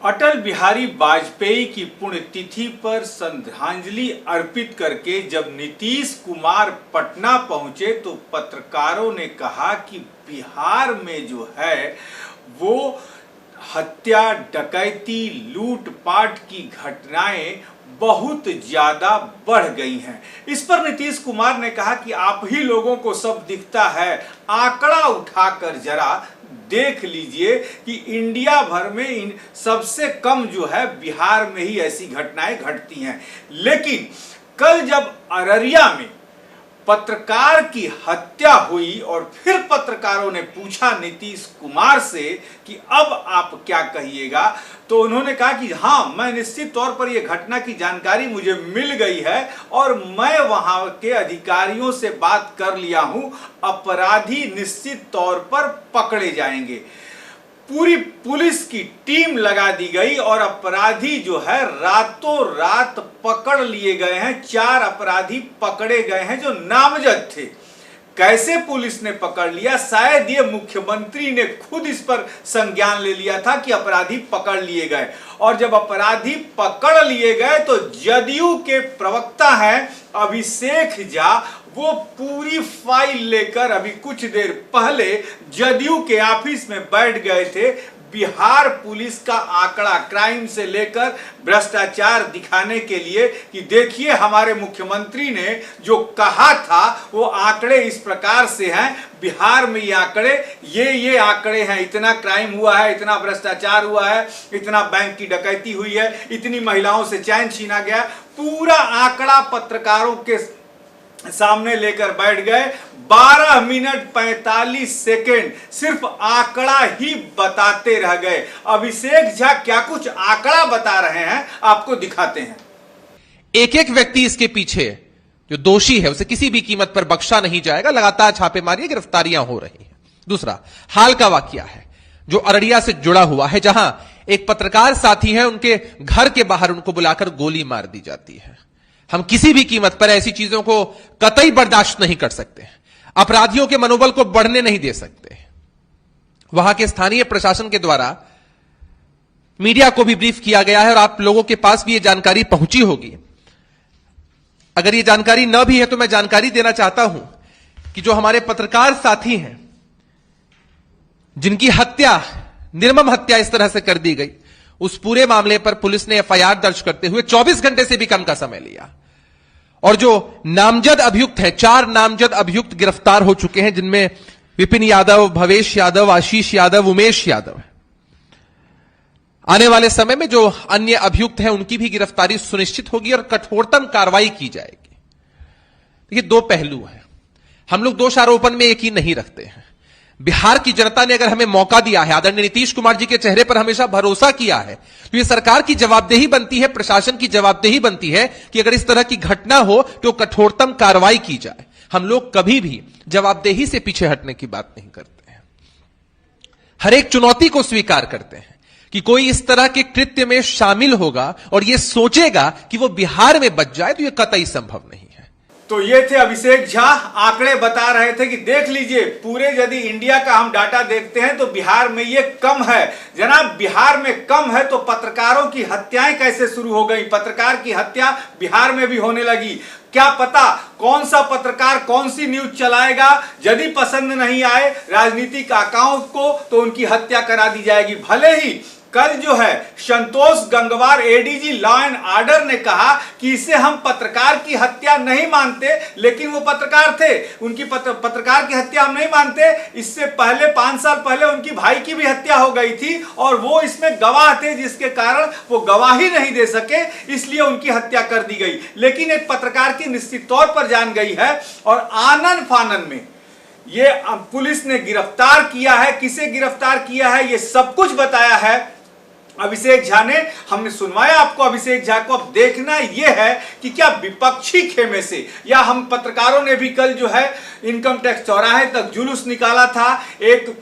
अटल बिहारी वाजपेयी की पुण्यतिथि पर श्रद्धांजलि अर्पित करके जब नीतीश कुमार पटना पहुंचे तो पत्रकारों ने कहा कि बिहार में जो है वो हत्या, डकैती, लूटपाट की घटनाएं बहुत ज्यादा बढ़ गई हैं। इस पर नीतीश कुमार ने कहा कि आप ही लोगों को सब दिखता है, आंकड़ा उठाकर जरा देख लीजिए कि इंडिया भर में सबसे कम जो है बिहार में ही ऐसी घटनाएं घटती हैं। लेकिन कल जब अररिया में पत्रकार की हत्या हुई और फिर पत्रकारों ने पूछा नीतीश कुमार से कि अब आप क्या कहिएगा, तो उन्होंने कहा कि हाँ, मैं निश्चित तौर पर यह घटना की जानकारी मुझे मिल गई है और मैं वहां के अधिकारियों से बात कर लिया हूं, अपराधी निश्चित तौर पर पकड़े जाएंगे। पूरी पुलिस की टीम लगा दी गई और अपराधी जो है रातों रात पकड़ लिए गए हैं। 4 अपराधी पकड़े गए हैं जो नामजद थे। कैसे पुलिस ने पकड़ लिया? शायद ये मुख्यमंत्री ने खुद इस पर संज्ञान ले लिया था कि अपराधी पकड़ लिए गए, और जब अपराधी पकड़ लिए गए तो जदयू के प्रवक्ता हैं अभिषेक झा, वो पूरी फाइल लेकर अभी कुछ देर पहले जदयू के ऑफिस में बैठ गए थे। बिहार पुलिस का आंकड़ा क्राइम से लेकर भ्रष्टाचार दिखाने के लिए कि देखिए हमारे मुख्यमंत्री ने जो कहा था वो आंकड़े इस प्रकार से हैं, बिहार में ये आंकड़े ये आंकड़े हैं, इतना क्राइम हुआ है, इतना भ्रष्टाचार हुआ है, इतना बैंक की डकैती हुई है, इतनी महिलाओं से चैन छीना गया। पूरा आंकड़ा पत्रकारों के सामने लेकर बैठ गए। 12 मिनट 45 सेकेंड सिर्फ आंकड़ा ही बताते रह गए। अभिषेक झा क्या कुछ आंकड़ा बता रहे हैं, आपको दिखाते हैं। एक एक व्यक्ति इसके पीछे जो दोषी है उसे किसी भी कीमत पर बख्शा नहीं जाएगा। लगातार छापेमारी, गिरफ्तारियां हो रही हैं। दूसरा हाल का वाकया है जो अररिया से जुड़ा हुआ है, जहां एक पत्रकार साथी है, उनके घर के बाहर उनको बुलाकर गोली मार दी जाती है। हम किसी भी कीमत पर ऐसी चीजों को कतई बर्दाश्त नहीं कर सकते। अपराधियों के मनोबल को बढ़ने नहीं दे सकते। वहां के स्थानीय प्रशासन के द्वारा मीडिया को भी ब्रीफ किया गया है और आप लोगों के पास भी यह जानकारी पहुंची होगी। अगर यह जानकारी न भी है तो मैं जानकारी देना चाहता हूं कि जो हमारे पत्रकार साथी हैं जिनकी हत्या, निर्मम हत्या इस तरह से कर दी गई, उस पूरे मामले पर पुलिस ने एफआईआर दर्ज करते हुए 24 घंटे से भी कम का समय लिया। और जो नामजद अभियुक्त हैं, 4 नामजद अभियुक्त गिरफ्तार हो चुके हैं, जिनमें विपिन यादव, भवेश यादव, आशीष यादव, उमेश यादव है। आने वाले समय में जो अन्य अभियुक्त हैं उनकी भी गिरफ्तारी सुनिश्चित होगी और कठोरतम कार्रवाई की जाएगी। देखिए, 2 पहलू हैं। हम लोग दोषारोपण में यकीन नहीं रखते हैं। बिहार की जनता ने अगर हमें मौका दिया है, आदरणीय नीतीश कुमार जी के चेहरे पर हमेशा भरोसा किया है, तो यह सरकार की जवाबदेही बनती है, प्रशासन की जवाबदेही बनती है कि अगर इस तरह की घटना हो तो कठोरतम कार्रवाई की जाए। हम लोग कभी भी जवाबदेही से पीछे हटने की बात नहीं करते हैं। हर एक चुनौती को स्वीकार करते हैं कि कोई इस तरह के कृत्य में शामिल होगा और यह सोचेगा कि वो बिहार में बच जाए, तो यह कतई संभव नहीं है। तो ये थे अभिषेक झा, आंकड़े बता रहे थे कि देख लीजिए, पूरे यदि इंडिया का हम डाटा देखते हैं तो बिहार में ये कम है। जनाब, बिहार में कम है तो पत्रकारों की हत्याएं कैसे शुरू हो गई? पत्रकार की हत्या बिहार में भी होने लगी। क्या पता कौन सा पत्रकार कौन सी न्यूज चलाएगा, यदि पसंद नहीं आए राजनीतिक आकाओं को तो उनकी हत्या करा दी जाएगी। भले ही कल जो है Santosh Gangwar ADG law and order ने कहा कि इसे हम पत्रकार की हत्या नहीं मानते, लेकिन वो पत्रकार थे, उनकी पत्रकार की हत्या हम नहीं मानते। इससे पहले 5 साल पहले उनकी भाई की भी हत्या हो गई थी और वो इसमें गवाह थे, जिसके कारण वो गवाही नहीं दे सके, इसलिए उनकी हत्या कर दी गई। लेकिन एक पत्रकार की निश्चित तौर पर जान गई है और आनन फानन में ये पुलिस ने गिरफ्तार किया है। किसे गिरफ्तार किया है ये सब कुछ बताया है अभिषेक झा ने। हमने सुनवाया आपको अभिषेक झा को। अब देखना यह है कि क्या विपक्षी खेमे से, या हम पत्रकारों ने भी कल जो है इनकम टैक्स चौराहे तक जुलूस निकाला था, एक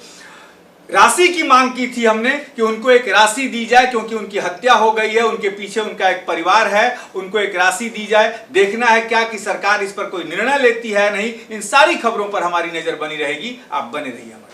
राशि की मांग की थी हमने कि उनको एक राशि दी जाए, क्योंकि उनकी हत्या हो गई है, उनके पीछे उनका एक परिवार है, उनको एक राशि दी जाए। देखना है क्या कि सरकार इस पर कोई निर्णय लेती है नहीं। इन सारी खबरों पर हमारी नजर बनी रहेगी। आप बने रहिए हमारे।